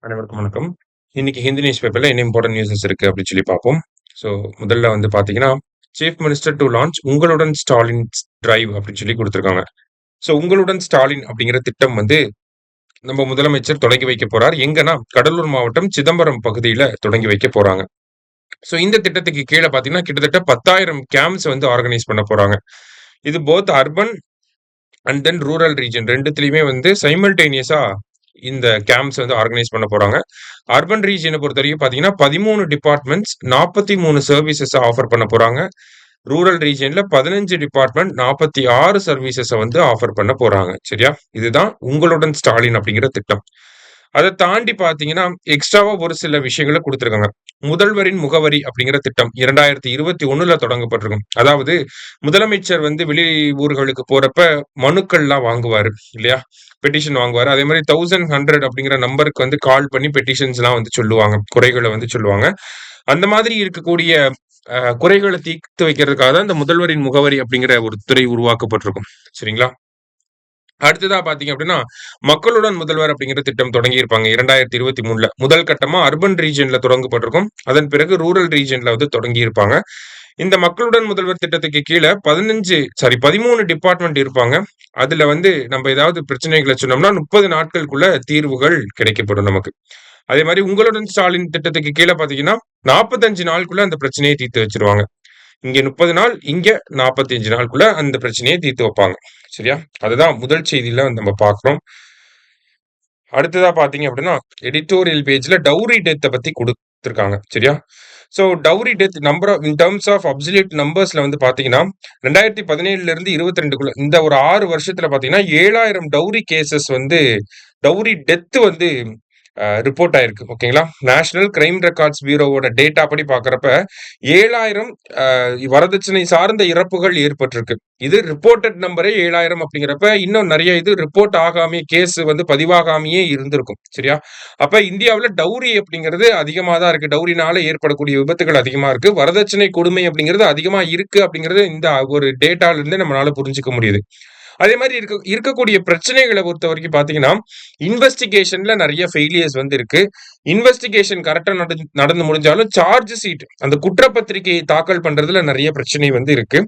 அனைவருக்கும் வணக்கம். இன்னைக்கு ஹிந்து நியூஸ் பேப்பர்ல என்ன இம்பார்ட்டன்ட் நியூஸஸ் இருக்கு அப்படின்னு சொல்லி பார்ப்போம். ஸோ முதல்ல வந்து பார்த்தீங்கன்னா, சீஃப் மினிஸ்டர் டு லான்ச் உங்களுடன் ஸ்டாலின் டிரைவ் அப்படின்னு சொல்லி குடுத்துருக்காங்க. ஸோ உங்களுடன் ஸ்டாலின் அப்படிங்கிற திட்டம் வந்து நம்ம முதலமைச்சர் தொடங்கி வைக்க போறார். எங்கன்னா கடலூர் மாவட்டம் சிதம்பரம் பகுதியில தொடங்கி வைக்க போறாங்க. ஸோ இந்த திட்டத்துக்கு கீழ பார்த்தீங்கன்னா, கிட்டத்தட்ட 10,000 கேம்ப்ஸ் வந்து ஆர்கனைஸ் பண்ண போறாங்க. இது both urban and then rural region 2த்துலயுமே வந்து சைமல்டேனியஸா இந்த கேம்ப்ஸ் வந்து ஆர்கனைஸ் பண்ண போறாங்க. அர்பன் ரீஜியன பொறுத்தவரைக்கும் பார்த்தீங்கன்னா, 13 டிபார்ட்மெண்ட்ஸ் 43 சர்வீசஸ் ஆஃபர் பண்ண போறாங்க. ரூரல் ரீஜியன்ல 15 டிபார்ட்மெண்ட் 46 சர்வீசஸ வந்து ஆஃபர் பண்ண போறாங்க. சரியா? இதுதான் உங்களுடன் ஸ்டாலின் அப்படிங்கிற திட்டம். அத தாண்டி பார்த்தீங்கன்னா, எக்ஸ்ட்ராவா ஒரு சில விஷயங்கள குடுத்திருக்காங்க. முதல்வரின் முகவரி அப்படிங்கிற திட்டம் 2021ல தொடங்கப்பட்டிருக்கும். அதாவது முதலமைச்சர் வந்து வெளி ஊர்களுக்கு போறப்ப மனுக்கள்லாம் வாங்குவாரு இல்லையா? பெட்டிஷன் வாங்குவாரு. அதே மாரி 1100 அப்படிங்கிற நம்பருக்கு வந்து கால் பண்ணி பெட்டிஷன்ஸ்லாம் வந்து சொல்லுவாங்க. குறைகள வந்து சொல்லுவாங்க. அந்த மாதிரி இருக்கக்கூடிய குறைகள தீர்த்து வைக்கிறதுக்காக தான் இந்த முதல்வரின் முகவரி அப்படிங்கிற ஒரு துறை உருவாக்கப்பட்டிருக்கும். சரிங்களா? அடுத்ததா பார்த்தீங்க அப்படின்னா, மக்களுடன் முதல்வர் அப்படிங்கிற திட்டம் தொடங்கியிருப்பாங்க 2023ல. முதல் கட்டமா அர்பன் ரீஜியன்ல தொடங்கப்பட்டிருக்கும். அதன் பிறகு ரூரல் ரீஜியன்ல வந்து தொடங்கியிருப்பாங்க. இந்த மக்களுடன் முதல்வர் திட்டத்துக்கு கீழ 13 டிபார்ட்மெண்ட் இருப்பாங்க. அதுல வந்து நம்ம ஏதாவது பிரச்சனைகள சொன்னோம்னா 30 நாட்களுக்குள்ள தீர்வுகள் கிடைக்கப்படும் நமக்கு. அதே மாரி உங்களுடன் ஸ்டாலின் திட்டத்துக்கு கீழ பார்த்தீங்கன்னா, 45 நாளுக்குள்ள அந்த பிரச்சனைய தீர்த்து வச்சுருவாங்க. இங்க 30 நாள், இங்க 45 நாளுக்குள்ள அந்த பிரச்சனைய தீர்த்து வைப்பாங்க. சரியா? அதுதான் முதல் செய்தியில நம்ம பார்க்கிறோம். அடுத்ததா பார்த்தீங்க அப்படின்னா, எடிட்டோரியல் பேஜ்ல டவுரி டெத்த பத்தி குடுத்திருக்காங்க. சரியா? So dowry death number of in terms of absolute நம்பர்ஸ்ல வந்து பார்த்தீங்கன்னா, 2017ல இருந்து 22க்குள்ள இந்த ஒரு 6 வருஷத்துல பார்த்தீங்கன்னா, 7,000 டவுரி கேஸஸ் வந்து டவுரி டெத் வந்து ரிப்போர்ட் ஆயிருக்கு. ஓகேங்களா? நேஷனல் கிரைம் ரெக்கார்ட்ஸ் பியூரோவோட டேட்டா படி பார்க்கிறப்ப 7,000 வரதட்சணை சார்ந்த இறப்புகள் ஏற்பட்டிருக்கு. இது ரிப்போர்ட்டட் நம்பரே 7,000 அப்படிங்கிறப்ப, இன்னும் நெறைய இது ரிப்போர்ட் ஆகாமயே கேஸ் வந்து பதிவாகாமயே இருந்திருக்கும். சரியா? அப்ப இந்தியாவுல டவுரி அப்படிங்கிறது அதிகமா தான் இருக்கு. டவுரினால ஏற்படக்கூடிய விபத்துகள் அதிகமா இருக்கு. வரதட்சணை கொடுமை அப்படிங்கிறது அதிகமா இருக்கு அப்படிங்கிறது இந்த ஒரு டேட்டால இருந்தே நம்மளால புரிஞ்சுக்க முடியுது. அதே மாரி இருக்கக்கூடிய பிரச்சனைகள பொறுத்தவரைக்கும் பார்த்தீங்கன்னா, இன்வெஸ்டிகேஷன்ல நெறைய ஃபெயிலியர்ஸ் வந்து இருக்கு. இன்வெஸ்டிகேஷன் கரெக்ட்டா நடந்து முடிஞ்சாலும் சார்ஜ் ஷீட் அந்த குற்றப்பத்திரிகையை தாக்கல் பண்றதுல நெறைய பிரச்சனை வந்து இருக்கு.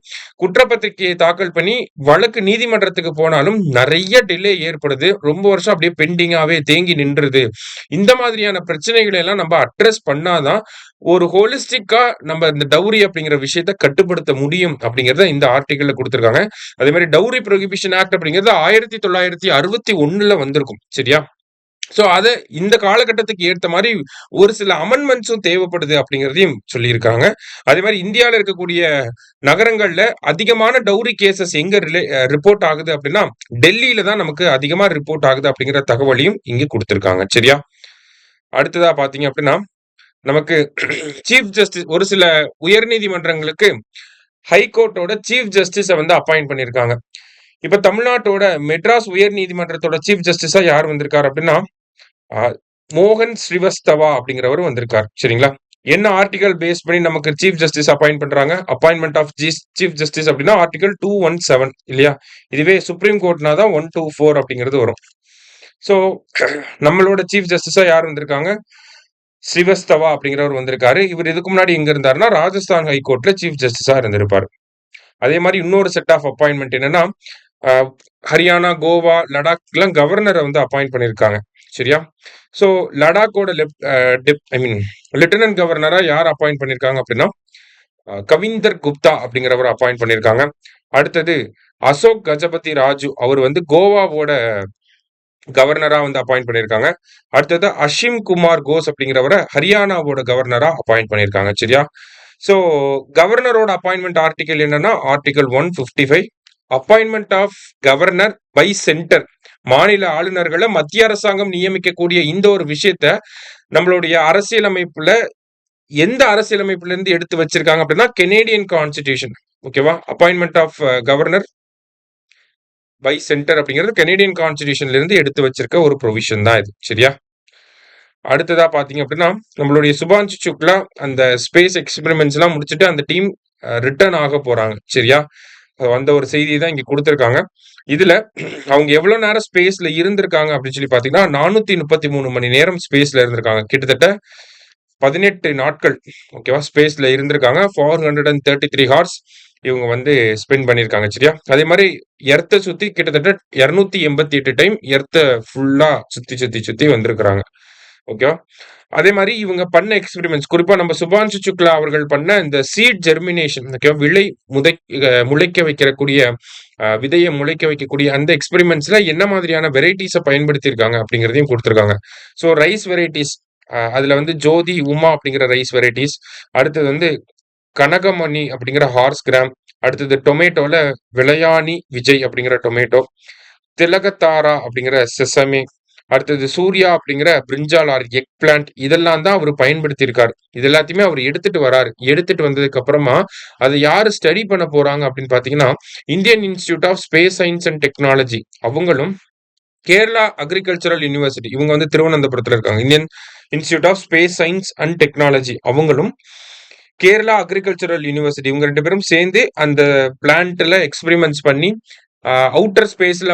குற்றப்பத்திரிகையை தாக்கல் பண்ணி வழக்கு நீதிமன்றத்துக்கு போனாலும் நெறைய டிலே ஏற்படுது. ரொம்ப வருஷம் அப்படியே பெண்டிங்காவே தேங்கி நின்றுது. இந்த மாதிரியான பிரச்சனைகள எல்லாம் நம்ம அட்ரஸ் பண்ணா தான் ஒரு ஹோலிஸ்டிக்கா நம்ம இந்த டவுரி அப்படிங்கிற விஷயத்த கட்டுப்படுத்த முடியும் அப்படிங்கிறத இந்த ஆர்டிகிள்ல குடுத்திருக்காங்க. அதே மாரி டவுரி புரோஹிபிஷன் ஆக்ட் அப்படிங்கிறது 1961ல வந்திருக்கும். சரியா? சோ அத இந்த காலகட்டத்துக்கு ஏத்த மாரி ஒரு சில அமெண்ட்மெண்ட்ஸும் தேவைப்படுது அப்படிங்கிறதையும் சொல்லியிருக்காங்க. அதே மாரி இந்தியால இருக்கக்கூடிய நகரங்கள்ல அதிகமான டவுரி கேஸஸ் எங்க ரிப்போர்ட் ஆகுது அப்படின்னா, டெல்லியில தான் நமக்கு அதிகமா ரிப்போர்ட் ஆகுது அப்படிங்கிற தகவலையும் இங்க குடுத்திருக்காங்க. சரியா? அடுத்ததா பார்த்தீங்க அப்படின்னா, நமக்கு சீஃப் ஜஸ்டிஸ் ஒரு சில உயர்நீதிமன்றங்களுக்கு ஹைகோர்ட்டோட சீஃப் ஜஸ்டிஸ வந்து அப்பாயிண்ட் பண்ணியிருக்காங்க. இப்ப தமிழ்நாட்டோட மெட்ராஸ் உயர் நீதிமன்றத்தோட சீஃப் ஜஸ்டிஸா யார் வந்திருக்காரு அப்படின்னா, அ மோகன் ஸ்ரீவஸ்தவா அப்படிங்கிறவரு வந்திருக்காரு. சரிங்களா? என்ன ஆர்டிகல் பேஸ் பண்ணி நமக்கு சீஃப் ஜஸ்டிஸ் அப்பாயிண்ட் பண்றாங்க? அப்பாயின்ட்மென்ட் ஆஃப் சீஃப் ஜஸ்டிஸ் அப்படின்னா ஆர்டிகல் 217 இல்லையா? இதுவே சுப்ரீம் கோர்ட்னா தான் 124 அப்படிங்கிறது வரும். சோ நம்மளோட சீஃப் ஜஸ்டிஸா யார் வந்திருக்காங்க? ஸ்ரீவஸ்தவா அப்படிங்கிறவர் வந்திருக்காரு. இவர் இதுக்கு முன்னாடி எங்க இருந்தாருன்னா, ராஜஸ்தான் ஹைகோர்ட்ல சீஃப் ஜஸ்டிஸா இருந்திருப்பாரு. அதே மாரி இன்னொரு செட் ஆஃப் அப்பாயின்ட்மென்ட் என்னன்னா, அ ஹரியானா, கோவா, லடாக்லாம் கவர்னர வந்து அப்பாயிண்ட் பண்ணியிருக்காங்க. சரியா? ஸோ லடாக்கோட லெப்ட் அ டெப் ஐ மீன் லெப்டினன்ட் கவர்னரா யார் அப்பாயிண்ட் பண்ணியிருக்காங்க அப்படின்னா, கவிந்தர் குப்தா அப்படிங்கிறவர அப்பாயிண்ட் பண்ணியிருக்காங்க. அடுத்தது அசோக் கஜபதி ராஜு அவர் வந்து கோவாவோட கவர்னரா வந்து அப்பாயிண்ட் பண்ணியிருக்காங்க. அடுத்தது அஷிம் குமார் கோஸ் அப்படிங்கிறவர ஹரியானாவோட கவர்னரா அப்பாயிண்ட் பண்ணியிருக்காங்க. சரியா? ஸோ கவர்னரோட அப்பாயின்ட்மென்ட் ஆர்டிகிள் என்னன்னா, article 155 appointment of governor by centre. மாநில ஆளுநர்கள மத்திய அரசாங்கம் நியமிக்கக்கூடிய இந்த ஒரு விஷயத்த நம்மளுடைய அரசியலமைப்புல எந்த அரசியலமைப்புல இருந்து எடுத்து வச்சிருக்காங்க அப்படின்னா, கனேடியன் கான்ஸ்டிடியூஷன். ஓகேவா? Appointment of governor by centre அப்படிங்கிறது கனேடியன் கான்ஸ்டிடியூஷன்ல இருந்து எடுத்து வச்சிருக்க ஒரு ப்ரொவிஷன் தான் இது. சரியா? அடுத்ததா பார்த்தீங்க அப்படின்னா, நம்மளுடைய சுபான்ஷு சுக்லா அந்த ஸ்பேஸ் எக்ஸ்பெரிமெண்ட்ஸ்லாம் முடிச்சுட்டு அந்த டீம் ரிட்டர்ன் ஆக போறாங்க. சரியா? வந்த ஒரு செய்தியை தான் இங்க குடுத்திருக்காங்க. இதுல அவங்க எவ்வளவு நேரம் ஸ்பேஸ்ல இருந்திருக்காங்க அப்படின்னு சொல்லி பார்த்தீங்கன்னா, 433 மணி நேரம் ஸ்பேஸ்ல இருந்திருக்காங்க. கிட்டத்தட்ட 18 நாட்கள் ஓகேவா? ஸ்பேஸ்ல இருந்திருக்காங்க. 433 ஹார்ஸ் இவங்க வந்து ஸ்பெண்ட் பண்ணியிருக்காங்க. சரியா? அதே மாரி எர்த்த சுத்தி கிட்டத்தட்ட 288 டைம் எர்த்த ஃபுல்லா சுத்தி வந்திருக்கிறாங்க. ஓகேவா? அதே மாரி இவங்க பண்ண எக்ஸ்பெரிமெண்ட்ஸ் குறிப்பா நம்ம சுபான்ஷு சுக்லா அவர்கள் பண்ண இந்த சீட் ஜெர்மினேஷன் ஓகேவா? முளைக்க வைக்கக்கூடிய விதைய முளைக்க வைக்கக்கூடிய அந்த எக்ஸ்பெரிமெண்ட்ஸ்ல என்ன மாதிரியான வெரைட்டீஸ பயன்படுத்தியிருக்காங்க அப்படிங்கிறதையும் குடுத்திருக்காங்க. ஸோ ரைஸ் வெரைட்டீஸ் அதுல வந்து ஜோதி, உமா அப்படிங்கிற ரைஸ் வெரைட்டீஸ். அடுத்தது வந்து கனகமணி அப்படிங்கிற ஹார்ஸ் கிராம். அடுத்தது டொமேட்டோல விளையாணி விஜய் அப்படிங்கிற டொமேட்டோ. திலகத்தாரா அப்படிங்கிற செசமி. அடுத்தது சூர்யா அப்படிங்கிற பிரிஞ்சால் ஆர் எக் பிளான்ட். இதெல்லாம் தான் அவரு பயன்படுத்தியிருக்காரு. இது எல்லாத்தையுமே அவர் எடுத்துட்டு வராரு. எடுத்துட்டு வந்ததுக்கு அப்புறமா அத யாரு ஸ்டடி பண்ண போறாங்க அப்படின்னு பார்த்தீங்கன்னா, Indian institute of space science and technology அவங்களும், கேரளா அக்ரிகல்ச்சரல் யூனிவர்சிட்டி இவங்க வந்து திருவனந்தபுரத்துல இருக்காங்க. Indian institute of space science and technology அவங்களும், கேரளா அக்ரிகல்ச்சரல் யூனிவர்சிட்டி இவங்க 2 பேரும் சேர்ந்து அந்த பிளான்ட்ல எக்ஸ்பெரிமெண்ட்ஸ் பண்ணி அவுட்டர் ஸ்பேஸ்ல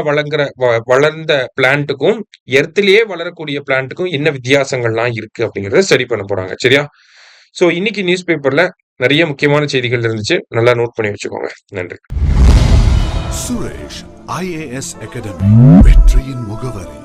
வளர்ந்த பிளான்ட்டுக்கும் எர்த்திலேயே வளரக்கூடிய பிளான்ட்டுக்கும் என்ன வித்தியாசங்கள்லாம் இருக்கு அப்படிங்கறத ஸ்டடி பண்ண போறாங்க. சரியா? சோ இன்னைக்கு நியூஸ் பேப்பர்ல நிறைய முக்கியமான செய்திகள் இருந்துச்சு. நல்லா நோட் பண்ணி வச்சுக்கோங்க. நன்றி. சுரேஷ் IAS அகாடமி வெற்றியின் முகவரி.